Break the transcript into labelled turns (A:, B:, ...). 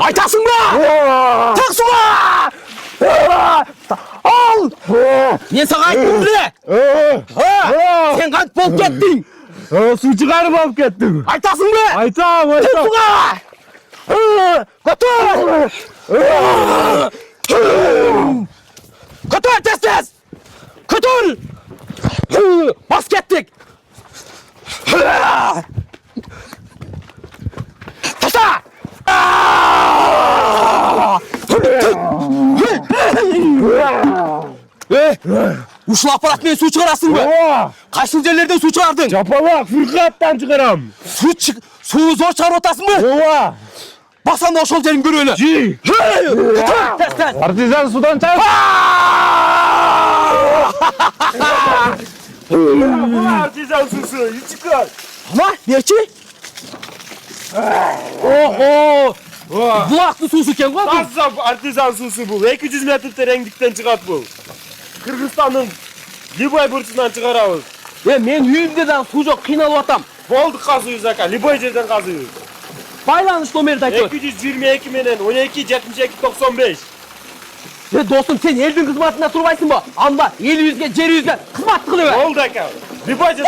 A: Айтасың ба? Тақсуға! Ал! Мен саған айттым біле! Сен қант болып кеттің?
B: Су шығарып алып кеттің.
A: Айтасың ба?
B: Айтам, айтам.
A: Көтөр, тез-тез! Көтөр! Бас кеттік! Таша! Ушыл аппаратымен су шығарасың ба? Қайсын жерлерден су шығардың?
B: Жапалақ, фырқаттан шығарам.
A: Суы зор шығарып отасың ба? Басам ошол жерін көрелі.
B: Партизан судан чап. Партизан сусы, ичикай.
A: Ама, нечи? Бұлақты сусы кен ғой бұл?
B: Таза партизан сусы бұл. 200 метр тереңдіктен шығат бұл. Кыргызстанның Либой бұршынан шығарабыз.
A: Мен үйімде дағы су жоқ, қиналып атам.
B: Болды қазуыз ака, Либой жерден қазуыз.
A: Байланыш номерді айтып.
B: 222 менен 12 72 95.
A: Достым, сен елдің қызматында тұрбайсың ба? Анда ел үйізге, жер үйізге қызмат қылып.
B: Болды ака. Либой жерден